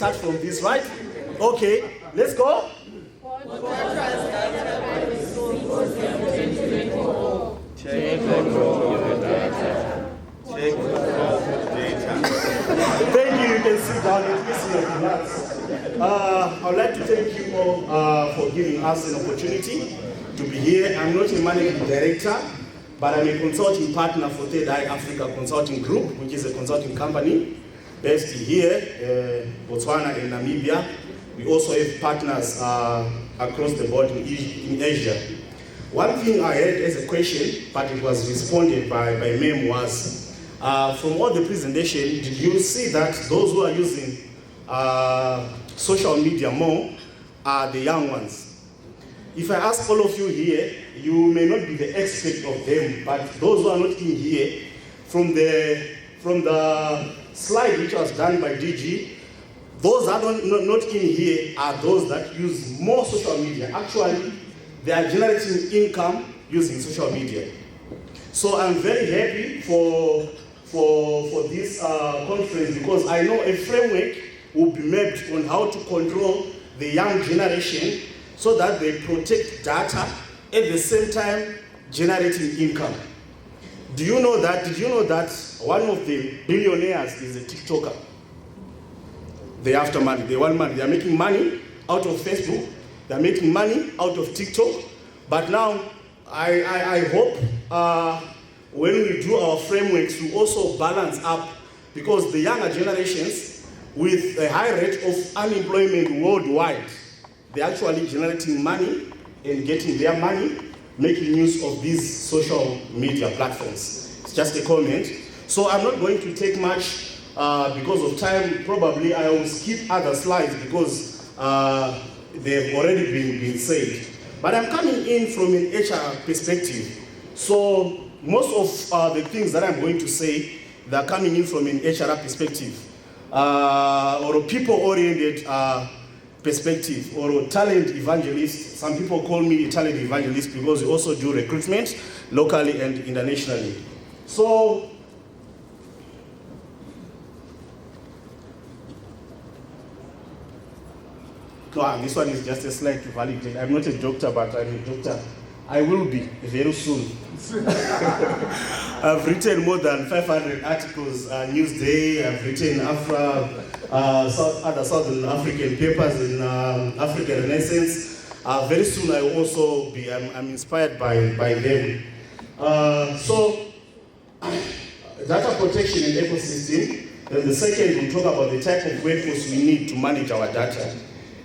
start from this, right? Okay, let's go. Take control of your data. Take control of your data. Thank you. You can sit down and listen to us. I would like to thank you all for giving us an opportunity to be here. I'm not a managing director, but I'm a consulting partner for Third Eye Africa Consulting Group, which is a consulting company based here, Botswana and Namibia. We also have partners across the board in Asia. One thing I had as a question, but it was responded by Mem, was from all the presentation, did you see that those who are using social media more are the young ones? If I ask all of you here, you may not be the expert of them, but those who are not in here, from the slide which was done by DG, those that are not in here are those that use more social media. Actually, they are generating income using social media. So I'm very happy for this conference, because I know a framework will be made on how to control the young generation so that they protect data at the same time generating income. Did you know that one of the billionaires is a TikToker? They're after money, they want money. They're making money out of Facebook, they're making money out of TikTok. But now, I hope when we do our frameworks, we also balance up, because the younger generations, with a high rate of unemployment worldwide, they're actually generating money and getting their money, making use of these social media platforms. It's just a comment. So I'm not going to take much because of time. Probably I will skip other slides because they've already been said. But I'm coming in from an HR perspective. So most of the things that I'm going to say, they're coming in from an HR perspective, or a people-oriented perspective, or a talent evangelist. Some people call me a talent evangelist because we also do recruitment locally and internationally. So, no, this one is just a slide to validate. I'm not a doctor, but I'm a doctor. I will be very soon. I've written more than 500 articles, Newsday, I've written other Southern African papers in African Renaissance. Very soon I will also be, I'm inspired by them. So, data protection and ecosystem. Then the second, we'll talk about the type of workforce we need to manage our data.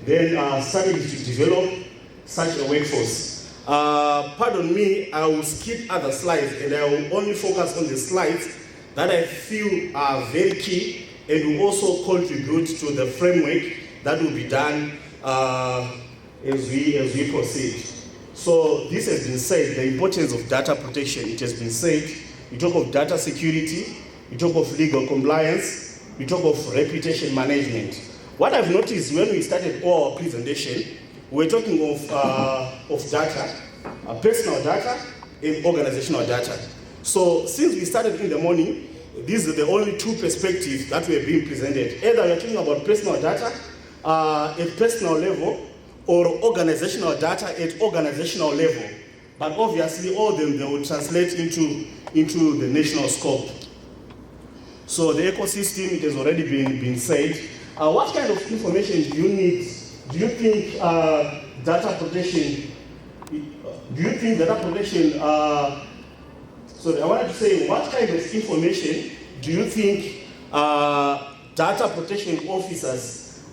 Then strategies to develop such a workforce. Pardon me, I will skip other slides and I will only focus on the slides that I feel are very key and will also contribute to the framework that will be done as we proceed. So this has been said, the importance of data protection, it has been said. We talk of data security, we talk of legal compliance, we talk of reputation management. What I've noticed when we started our presentation, we're talking of data, personal data and organizational data. So since we started in the morning, these are the only two perspectives that were being presented. Either we're talking about personal data at personal level or organizational data at organizational level. But obviously all of them, they will translate into the national scope. So the ecosystem, it has already been said. What kind of information do you need? Do you think data protection, sorry, I wanted to say, what kind of information do you think data protection officers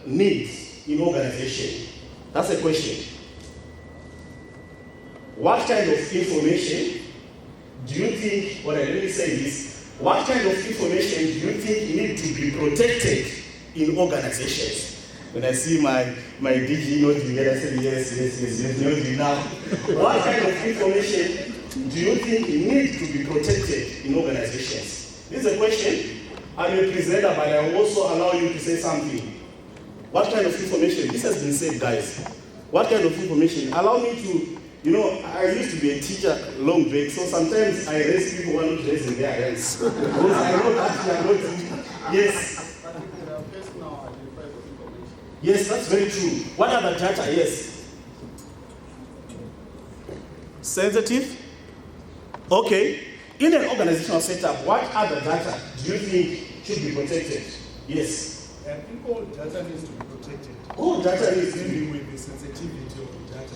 need in organization? That's a question. What kind of information do you think, let me say this, what kind of information do you think need to be protected in organizations? When I see my DG noting here, I say yes, noting now. What kind of information do you think needs to be protected in organizations? This is a question. I'm a presenter, but I will also allow you to say something. What kind of information? This has been said, guys. What kind of information? Allow me to, I used to be a teacher long break, so sometimes I raise people who are not raising their hands. Because I know that you are not, yes. personal identifiable information. Yes, that's very true. What other data? Yes. Sensitive? Okay. In an organizational setup, what other data do you think should be protected? Yes. I think all data needs to be protected. All data needs to be Depending with the sensitivity of the data.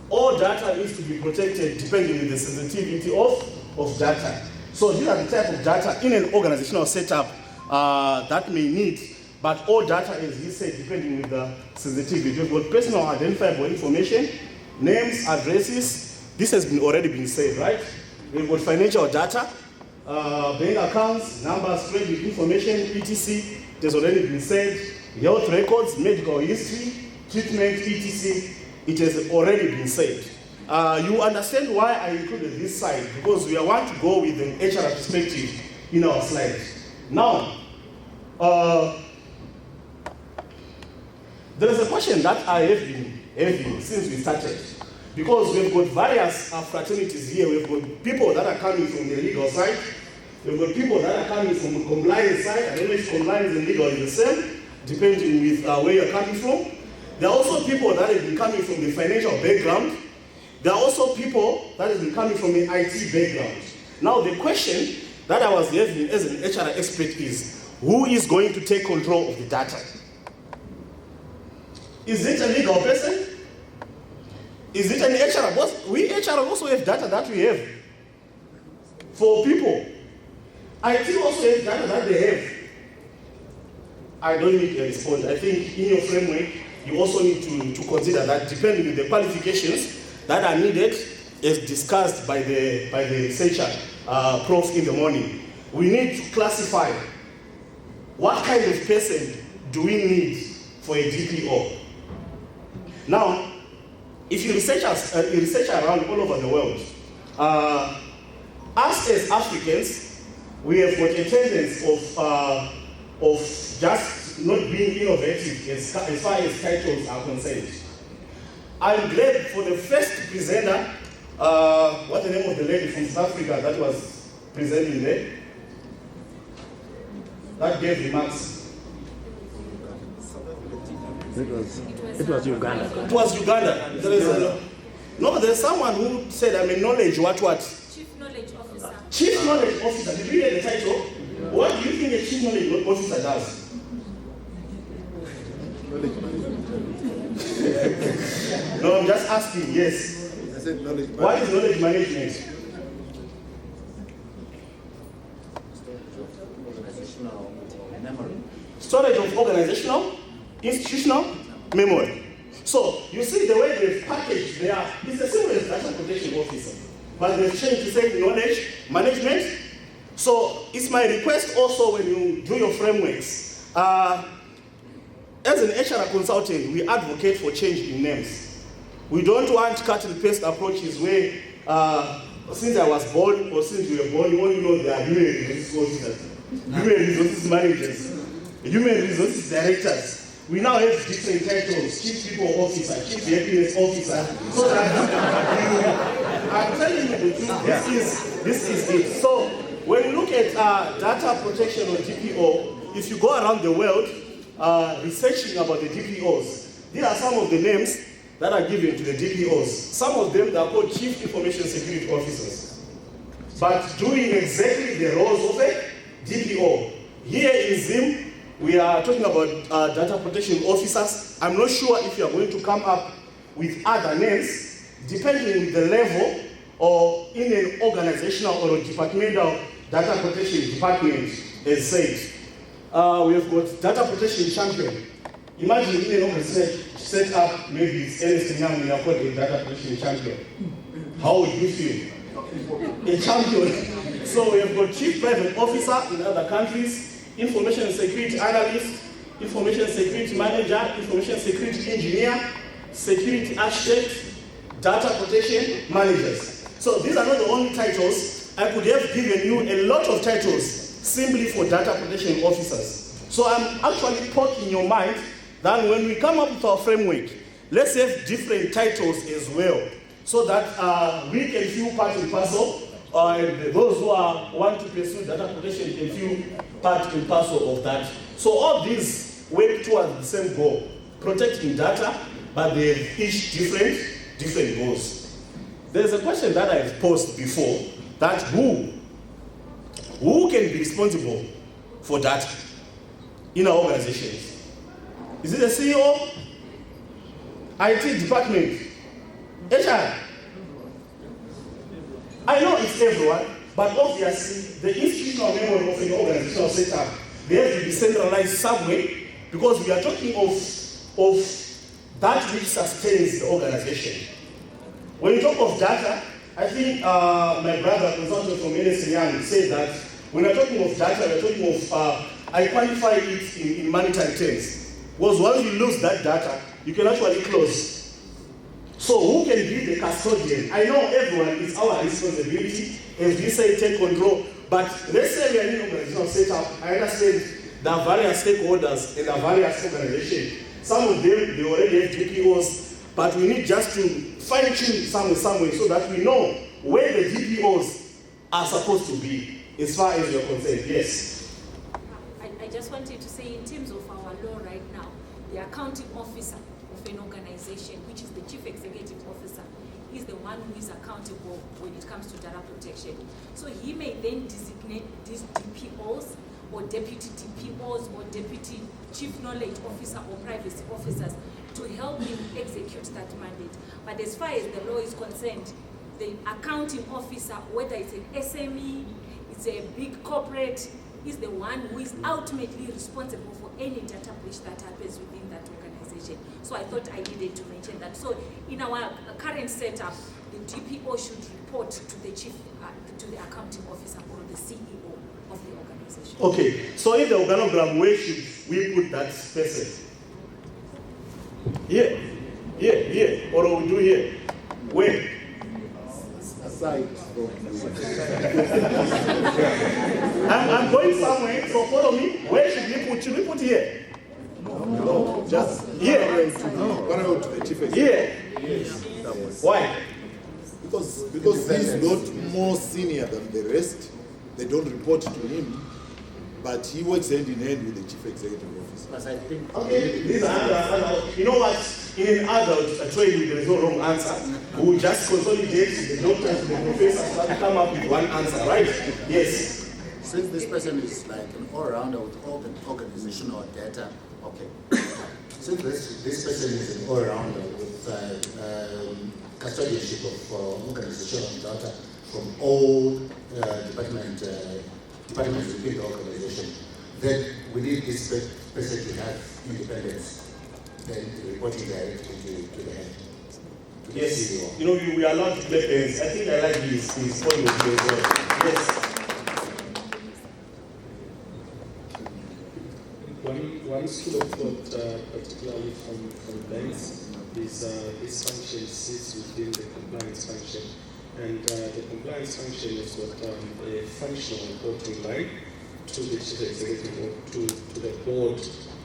All data needs to be protected depending on the sensitivity of data. So these are the type of data in an organizational setup that may need, but all data, as you said, depending on the sensitivity. We've got personal identifiable information, names, addresses. This has already been said, right? We've got financial data, bank accounts, numbers, credit information, etc. It has already been said. Health records, medical history, treatment, etc. It has already been said. You understand why I included this slide, because we want to go with an HR perspective in our slides. Now, there is a question that I have been having since we started, because we've got various fraternities here. We've got people that are coming from the legal side. We've got people that are coming from the compliance side. I don't know if compliance and legal is the same, depending with where you're coming from. There are also people that have been coming from the financial background. There are also people that have been coming from the IT background. Now the question that I was having as an HR expert is, who is going to take control of the data? Is it a legal person? Is it an HR? But we HR also have data that we have for people. IT also have data that they have. I don't need a response. I think in your framework, you also need to consider that depending on the qualifications that are needed, as discussed by the researcher, Prof. in the morning. We need to classify what kind of person do we need for a DPO. Now, if you research around all over the world, us as Africans, we have got a tendency of just not being innovative as far as titles are concerned. I'm glad for the first presenter, what's the name of the lady from South Africa that was presenting there? That gave remarks. It was Uganda. It was Uganda. There's someone who said, I'm a knowledge what? Chief Knowledge Officer. Chief Knowledge Officer. Did you hear the title? What do you think a Chief Knowledge Officer does? No, I'm just asking, yes. I said knowledge management. What is knowledge management? Organizational memory. Storage of organizational, institutional memory. So, you see the way they've packaged there, it's the same as data protection officer, but they've changed to say knowledge management. So, it's my request also when you do your frameworks, as an HR consultant, we advocate for change in names. We don't want cut and paste approaches where, since I was born or since you were born, you only know there are human resources officers, human resources managers, human resources directors. We now have different titles: chief people officer, chief happiness officer. So that I'm telling you the truth. This is it. So when you look at data protection or DPO, if you go around the world researching about the DPOs, these are some of the names that are given to the DPOs. Some of them are called Chief Information Security Officers, but doing exactly the roles of a DPO. Here in Zim, we are talking about data protection officers. I'm not sure if you are going to come up with other names, depending on the level or in an organizational or a departmental data protection department, as said. We have got data protection champion. Imagine in an organization set up, maybe it's Ernst & Young, we are called a data protection champion. How would you feel? A champion. So we have got chief private officer in other countries, information security analyst, information security manager, information security engineer, security architect, data protection managers. So these are not the only titles. I could have given you a lot of titles simply for data protection officers. So I'm actually poking your mind that when we come up with our framework, let's have different titles as well, so that we can feel part and parcel, and those who want to pursue data protection can feel part and parcel of that. So all these work towards the same goal, protecting data, but they have each different goals. There's a question that I've posed before, that who can be responsible for data in our organizations? Is it the CEO, IT department, HR? I know it's everyone, but obviously the institutional memory of an organizational setup, they have to be centralized somewhere, because we are talking of that which sustains the organization. When you talk of data, I think my brother, consultant from Ernst & Young, said that when we're talking of data, we're talking of, I quantify it in monetary terms. Because once you lose that data, you can actually close. So who can be the custodian? I know everyone, it's our responsibility, as we say, take control. But let's say we are in an organizational setup. I understand there are various stakeholders and there are various organizations. Some of them, they already have GPOs, but we need just to fine-tune somewhere so that we know where the GPOs are supposed to be, as far as you're concerned. Yes? I just wanted to say, in terms of our law right now, the accounting officer of an organization, which is the chief executive officer, is the one who is accountable when it comes to data protection. So he may then designate these DPOs or deputy DPOs or deputy chief knowledge officer or privacy officers to help him execute that mandate. But as far as the law is concerned, the accounting officer, whether it's an SME, it's a big corporate, is the one who is ultimately responsible for any data breach that happens within that organization. So I thought I needed to mention that. So in our current setup, the DPO should report to the chief, to the accounting officer or the CEO of the organization. Okay, so in the organogram, where should we put that person? Here, or we do here? Where? Aside I'm going somewhere, so follow me. Where should we put? Should we put here? No, just Here. parallel to the chief executive. Here. Yes. Why? Because he's not more senior than the rest. They don't report to him, but he works hand in hand with the chief executive officer. But I think Okay, these are adult. You know what? In an adult training, there is no wrong answer. We will just consolidate the doctors, the professors, and come up with one answer, right? Yes. since this person is like an all-rounder with all the organizational data, okay. Since this person is an all-rounder with custodianship of organizational data from all departments within the organization, then we need this person to have independence, then reporting directly to the head. To the Yes. CEO. You know, we are allowed to play pens. I think I like his point of view as well. Yes. One school of thought, particularly from banks, is this function sits within the compliance function. And the compliance function has got a functional reporting line to the chief executive or to the board,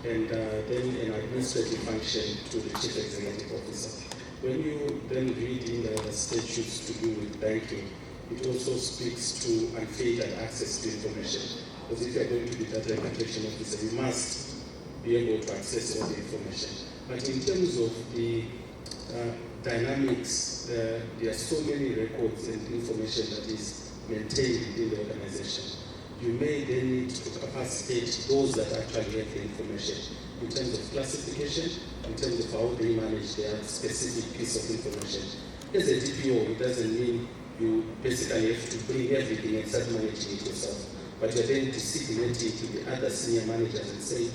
and then an administrative function to the chief executive officer. When you then read in the statutes to do with banking, it also speaks to unfettered access to information. Because if you are going to be data protection officer, you must be able to access all the information. But in terms of the dynamics, there are so many records and information that is maintained within the organization. You may then need to capacitate those that actually have the information in terms of classification, in terms of how they manage their specific piece of information. As a DPO, it doesn't mean you basically have to bring everything and start managing it yourself. But you're then disseminating to the other senior managers and say,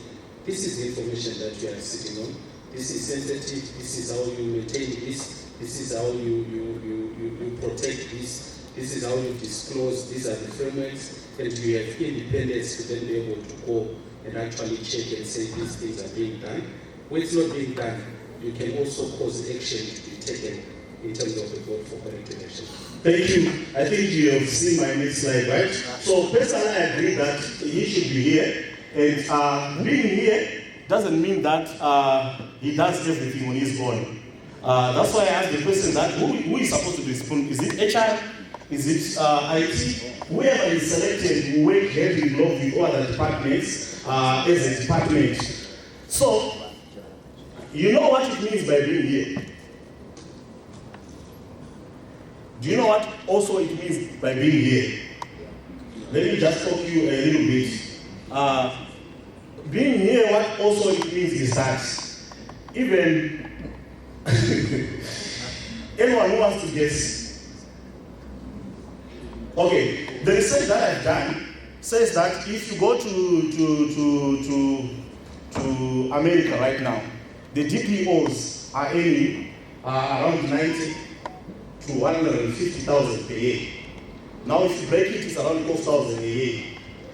this is the information that you are sitting on, this is sensitive, this is how you maintain this is how you protect this is how you disclose, these are the frameworks, and you have independence to then be able to go and actually check and say these things are being done. When it's not being done, you can also cause action to be taken in terms of the board for corrective action. Thank you. I think you have seen my next slide, right? So personally, I agree that he should be here. And being here doesn't mean that he does everything on his own. That's why I asked the question that who is supposed to be responsible? Is it HR? Is it IT? Whoever is selected will work hand in glove with other departments as a department So, you know what it means by being here. Do you know what also it means by being here? Let me just talk to you a little bit. Being here, what also it means is that even anyone who wants to guess. Okay, the research that I've done says that if you go to America right now, the DPOs are earning around 90 to 150,000 per year. Now, if you break it, it's around 12,000 a year.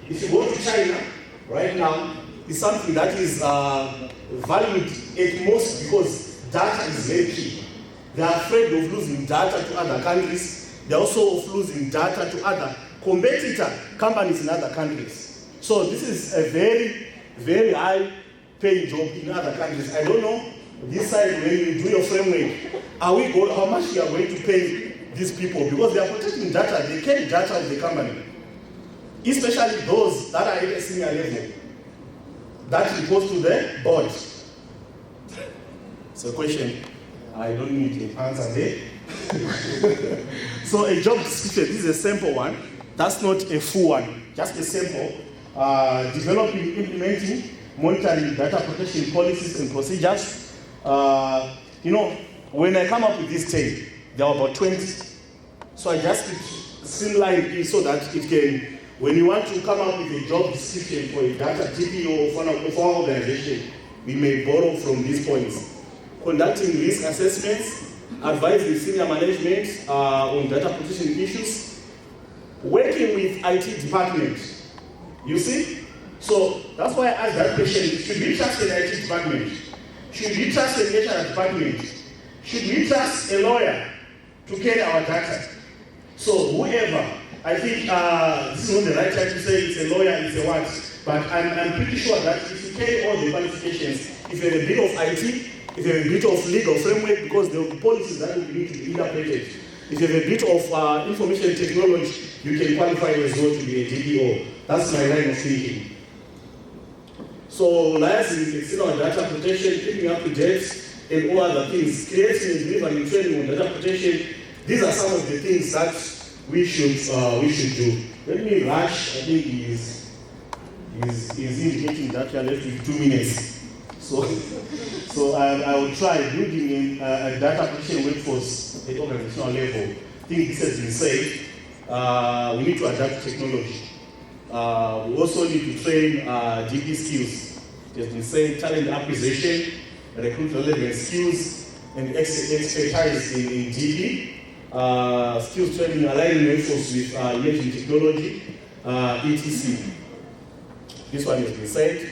If you go to China right now, it's something that is valued at most because data is very key. They are afraid of losing data to other countries. They're also of losing data to other competitor companies in other countries. So this is a very, very high paying job in other countries. I don't know this side when you do your framework, how much you are going to pay these people, because they are protecting data, they carry data of the company. Especially those that are at a senior level, that report to the board. So question, I don't need an answer there. So a job description, this is a sample one. That's not a full one, just a sample. Developing, implementing, monitoring data protection policies and procedures. When I come up with this 10, there are about 20. So I just streamline it so that it can, when you want to come up with a job description for a data DPO for an organization, we may borrow from these points. Conducting risk assessments, advising senior management on data protection issues, working with IT department. You see? So that's why I asked that question. Should we trust an IT department? Should we trust an HR department? Should we trust a lawyer to carry our data? So whoever, I think this is not the right time to say it's a lawyer, it's a what, but I'm pretty sure that if you carry all the qualifications, if you have a bit of IT, if you have a bit of legal framework, because there will be policies that will need to be interpreted. If you have a bit of information technology, you can qualify as well to be a DPO. That's my line of thinking. So liaising, external data protection, keeping up to date, and all other things, creating and delivering training on data protection. These are some of the things that we should do. Let me rush. I think he's indicating that we are left with 2 minutes. So I will try building a data protection workforce at organizational level. I think this has been said. We need to adapt technology. We also need to train DP skills. It has been said, talent acquisition, recruit relevant skills, and expertise in DP. Skills training, aligning workforce with emerging technology, etc. This one has been said.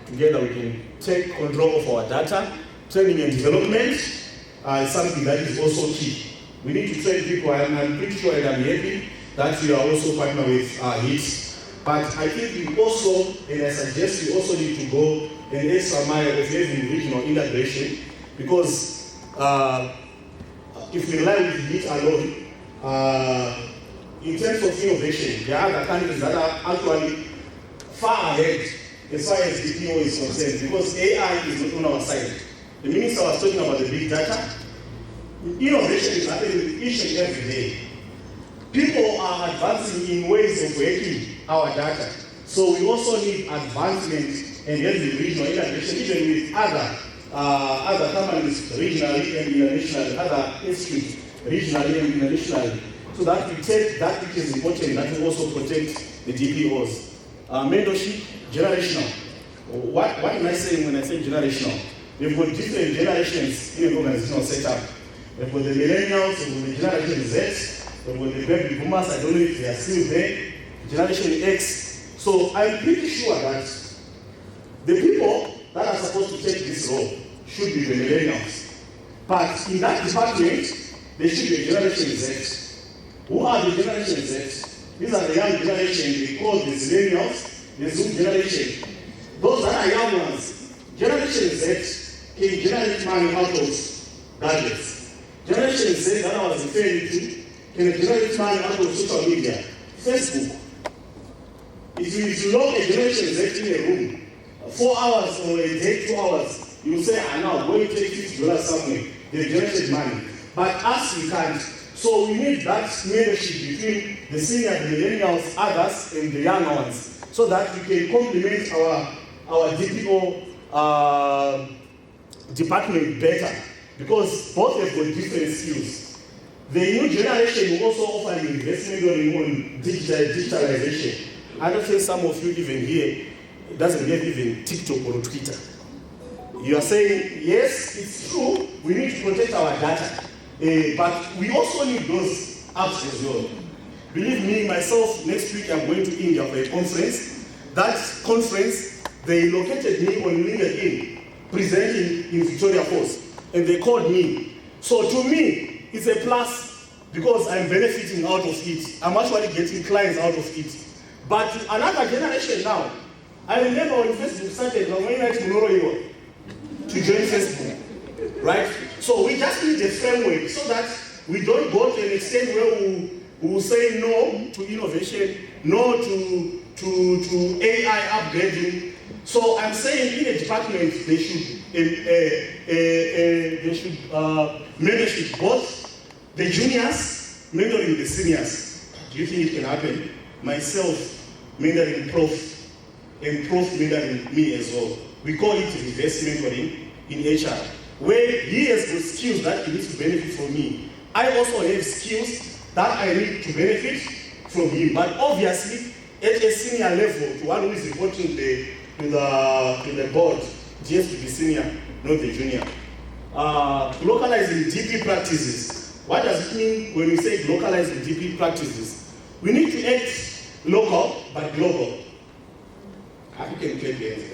Together we can take control of our data. Training and development is something that is also key. We need to train people, and I'm pretty sure, and I'm happy that we are also partnering with HIT. But I think we also, and I suggest we also need to go an extra mile of having regional integration, because if we rely with HIT alone, in terms of innovation, there are other countries that are actually far ahead as far as DPO is concerned, because AI is not on our side. The minister was talking about the big data. Innovation is happening each and every day. People are advancing in ways of working our data. So we also need advancement and healthy regional integration, even with other companies regionally and internationally, other institutes regionally and internationally, so that we take that which is important, that we also protect the DPOs. Mentorship, generational. What am I saying when I say generational? We've got different generations in an organizational setup. We've got the millennials, we've got the Generation Z, we've got the baby boomers, I don't know if they are still there, Generation X. So I'm pretty sure that the people that are supposed to take this role should be the millennials. But in that department, there should be a Generation Z. Who are the Generation Z? These are the young generation. We call the millennials the Zoom generation. Those that are young ones, Generation Z can generate money out of gadgets. Generation Z that I was referring to can generate money out of social media, Facebook. If you lock a Generation Z in a room, 4 hours or a day, 2 hours, you say, I know, when you take $50 somewhere, they generated money. But us, we can't. So we need that mentorship between the senior, the millennials, others, and the young ones, so that we can complement our DPO department better, because both have got different skills. The new generation will also offer investment on digitalization. I don't think some of you even here doesn't have even TikTok or Twitter. You are saying, yes, it's true, we need to protect our data, but we also need those apps as well. Believe me, myself, next week I'm going to India for a conference. That conference, they located me on LinkedIn, presenting in Victoria Falls, and they called me. So to me, it's a plus because I'm benefiting out of it. I'm actually getting clients out of it. But another generation now, I remember when Facebook started, to join Facebook, right? So we just need a framework so that we don't go to an extent where we will say no to innovation, no to AI upgrading. So I'm saying in a department they should mentorship both the juniors, mentoring the seniors. Do you think it can happen? Myself mentoring Prof, and Prof mentoring me as well. We call it reverse mentoring in HR, where he has the skills that he needs to benefit from me. I also have skills that I need to benefit from him. But obviously, at a senior level, to one who is reporting to the board, it has to be senior, not the junior. Localizing DP practices. What does it mean when we say localizing DP practices? We need to act local but global. I can clap your hands.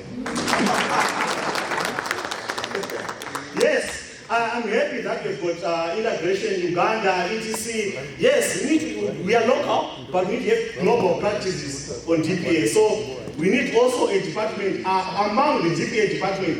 Yes, I'm happy that we've got integration, Uganda, etc. Yes, we are local, but we have global practices on DPA. So we need also a department among the DPA department